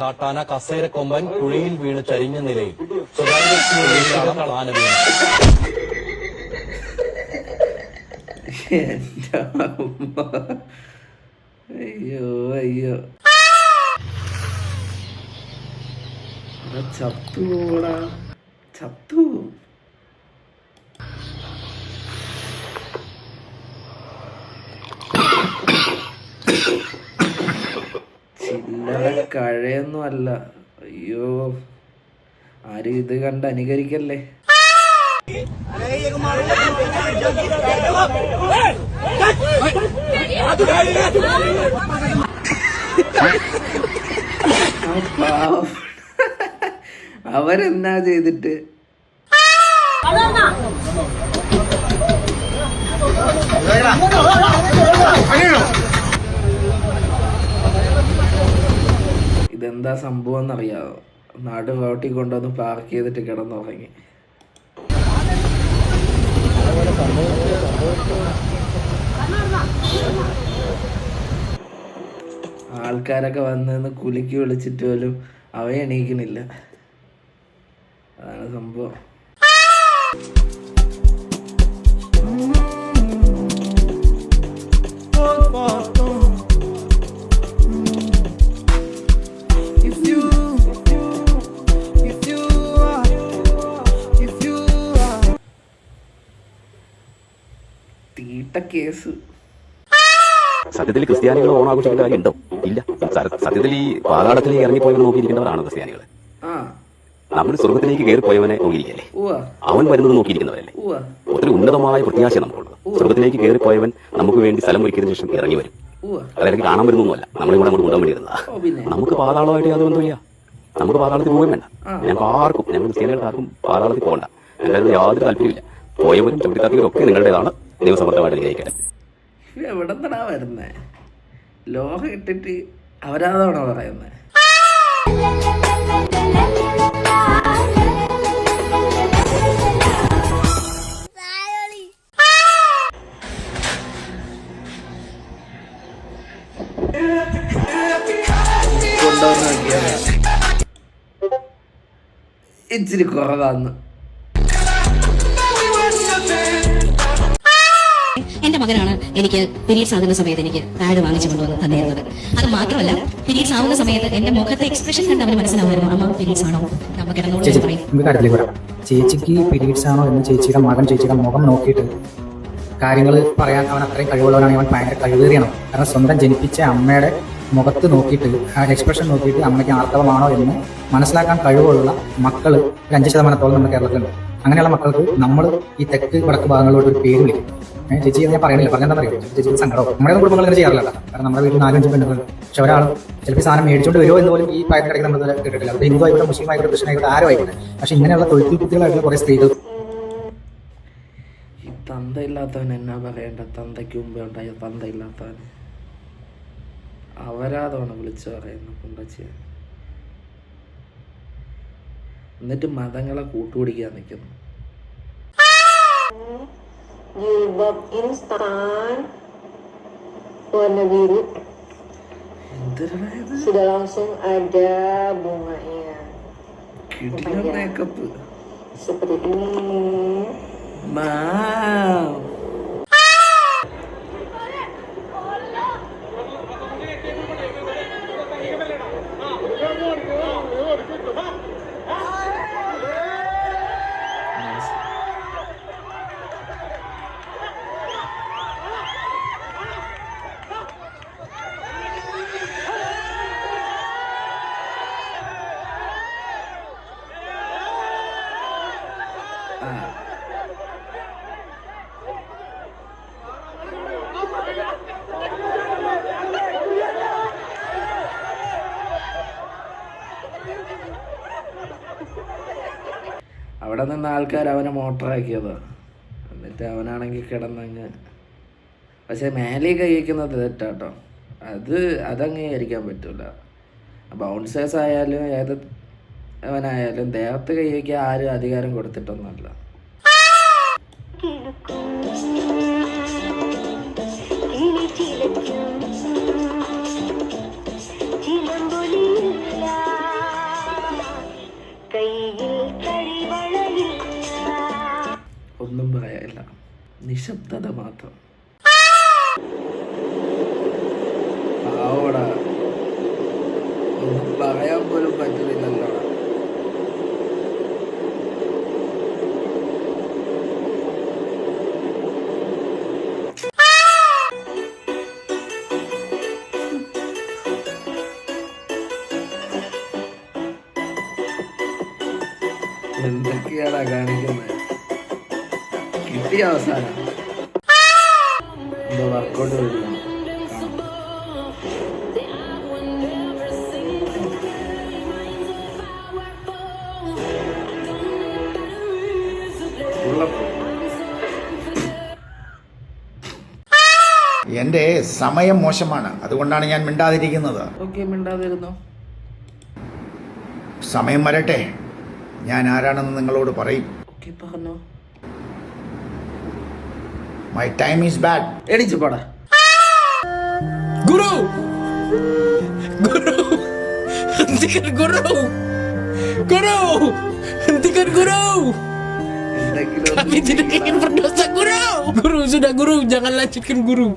കാട്ടാന കസേരക്കൊമ്പൻ കുഴിയിൽ വീണ് ചരിഞ്ഞ നിലയിൽ സ്വകാര്യ ആന വീണു. അയ്യോ അയ്യോ ചത്തുപോടാ ചത്തു. ചില്ലറ കഴയൊന്നും അല്ല. അയ്യോ ആരും ഇത് കണ്ട് അനുകരിക്കല്ലേ. അവരെന്നാ ചെയ്തിട്ട് ഇതെന്താ സംഭവം എന്നറിയാമോ? നാട് റോട്ടിൽ കൊണ്ടുവന്ന് പാർക്ക് ചെയ്തിട്ട് കിടന്നുറങ്ങി. ആൾക്കാരൊക്കെ വന്ന് കുലുക്കി വിളിച്ചിട്ട് പോലും അവ എണീക്കണില്ല. അതാണ് സംഭവം. തീട്ട കേസ്. സത്യത്തിൽ ക്രിസ്ത്യാനികൾ ഓണാഘോഷിക്കേണ്ട കാര്യം ഉണ്ടോ? ഇല്ല. സത്യത്തിൽ ഈ പാതാളത്തിലേക്ക് ഇറങ്ങിപ്പോയവനെ നോക്കിയിരിക്കുന്നവരാണ് ക്രിസ്ത്യാനികൾ. നമ്മൾ സ്വർഗത്തിലേക്ക് കയറിപ്പോയവനെ നോക്കിയിരിക്കല്ലേ, അവൻ വരുന്നത് നോക്കിയിരിക്കുന്നവരല്ലേ. ഒത്തിരി ഉന്നതമായ പ്രത്യാശ നമുക്കുള്ളത്. സ്വർഗത്തിലേക്ക് കയറിപ്പോയവൻ നമുക്ക് വേണ്ടി സ്ഥലം ഒരുക്കിയതിനു ശേഷം ഇറങ്ങി വരും. അതായത് കാണാൻ വരുന്നൊന്നുമല്ല, നമ്മളിവിടെ അങ്ങോട്ട് കൊണ്ടുപോകാൻ വേണ്ടിയിരുന്നതാ. നമുക്ക് പാതാളമായിട്ട് യാതൊരു ബന്ധമില്ല. നമുക്ക് പാതാളത്തിൽ പോകാൻ വേണ്ട. ഞങ്ങൾ ക്രിസ്ത്യാനികൾക്ക് ആർക്കും പാതാളത്തിൽ പോകണ്ട. എന്തായാലും യാതൊരു താല്പര്യമില്ല. പോയവരും ചവിട്ടിത്താത്തികളും ഒക്കെ നിങ്ങളുടേതാണ്. ദൈവസമർത്ഥമായിട്ട് നിഗ്രഹിക്കട്ടെ. എവിടെ നിന്നാ വരുന്നേ? ലോകം ഇട്ടിട്ട് അവരാതാണോ പറയുന്നത്? ഇച്ചിരി കുറവാന്ന്. എന്റെ മകനാണ് എനിക്ക് പീരീഡ്സ് ആകുന്ന സമയത്ത് എനിക്ക് പാഡ് വാങ്ങിച്ചു കൊണ്ടുവന്ന് തന്നിരുന്നത്. അത് മാത്രമല്ല, പീരീഡ്സ് ആവുന്ന സമയത്ത് എന്റെ മുഖത്തെ എക്സ്പ്രഷൻ കണ്ട് അവന് മനസ്സിലാവുമായിരുന്നു അമ്മ പീരീഡ്സ് ആണോ, നമുക്ക് കിടന്നോളൂ. ചേച്ചിക്ക് പീരീഡ്സ് ആണോ എന്ന് ചേച്ചിയുടെ മുഖം നോക്കിയിട്ട് കാര്യങ്ങൾ പറയാൻ അവൻ അത്രയും കഴിവുള്ളവനാണ്. അവൻ ഭയങ്കര കഴിവേറിയാണ്. കാരണം സ്വന്തം ജനിപ്പിച്ച അമ്മയുടെ മുഖത്ത് നോക്കിയിട്ട് ആ എക്സ്പ്രഷൻ നോക്കിയിട്ട് അമ്മയ്ക്ക് ആർത്തവമാണോ എന്ന് മനസ്സിലാക്കാൻ കഴിവുള്ള മക്കൾ 5% നമ്മുടെ കേരളത്തിലുണ്ട്. അങ്ങനെയുള്ള മക്കൾക്ക് നമ്മൾ ഈ തെക്ക് വടക്ക് ഭാഗങ്ങളിലോട്ട് ഒരു പേര് വിളിക്കും. ചേച്ചി ഞാൻ പറയണില്ല, പറഞ്ഞാൽ അറിയാം ചേച്ചി സങ്കടം. നമ്മുടെ കുടുംബങ്ങൾ ഇങ്ങനെ ചെയ്യാറില്ല. കാരണം നമ്മുടെ വീട്ടിൽ 4-5 പെണ്ണുങ്ങൾ. പക്ഷെ ഒരാൾ ചിലപ്പോൾ സാധനം മേടിച്ചുകൊണ്ട് വരുമോ എന്ന് പോലും ഈ പ്രായത്തിനിടയ്ക്ക് നമ്മൾ കേട്ടിട്ടില്ല. അത് ഹിന്ദു ആയിക്കോട്ടെ, മുസ്ലിം ആയിക്കോട്ടെ, ക്രിസ്ത്യൻ ആയിക്കോട്ടെ, ആരും ആയിക്കോട്ടെ. പക്ഷെ ഇങ്ങനെയുള്ള തൊഴിൽ കുട്ടികളായിട്ടുള്ള കുറെ സ്ത്രീകൾ. ഈ തന്തയില്ലാത്തവൻ എന്നാ പറയണ്ട? തന്തയ്ക്ക് മുമ്പേ ഉണ്ടായ തന്തയില്ലാത്തവൻ അവരാതാണ് വിളിച്ചു പറയുന്നത് കുണ്ടച്ചി. എന്നിട്ട് മതങ്ങളെ കൂട്ടുപിടിക്കാൻ നിൽക്കുന്നു. Jilbab instan warna biru. Sudah langsung ada bunganya. Makeup seperti ini. Wow. അവിടെ നിന്ന് ആൾക്കാർ അവനെ മോട്ടറാക്കിയതാ. എന്നിട്ട് അവനാണെങ്കിൽ കിടന്നങ്ങ്. പക്ഷെ മേലെ കൈവയ്ക്കുന്നത് തെറ്റാട്ടോ. അതംഗീകരിക്കാൻ പറ്റില്ല. ബൗൺസേഴ്സ് ആയാലും ഏത് അവനായാലും ദേഹത്ത് കൈവയ്ക്കാൻ ആരും അധികാരം കൊടുത്തിട്ടൊന്നുമല്ല. Cilam boleh നിശബ്ദത മാത്രം. ആവോടാ, ഒന്നും പറയാൻ പോലും പറ്റുന്നില്ലല്ലോടാ. എന്തൊക്കെയാടാ കാണിക്കുന്നത്? കിട്ടിയ അവസാനം എന്തോ വർക്കൗട്ട് വരുന്നു. എന്റെ സമയം മോശമാണ്, അതുകൊണ്ടാണ് ഞാൻ മിണ്ടാതിരിക്കുന്നത്. ഓക്കെ, മിണ്ടാതിരുന്നോ. സമയം വരട്ടെ, ഞാൻ ആരാണെന്ന് നിങ്ങളോട് പറയും. ഓക്കെ, പറഞ്ഞോ. My time is bad. എണീച്ചു പോടാ. ഗുരു ഗുരു hentikan guru guru hentikan guru. എന്തെങ്കിലും Kami tidak ingin berdosa guru. Guru sudah guru, jangan lanjutkan guru.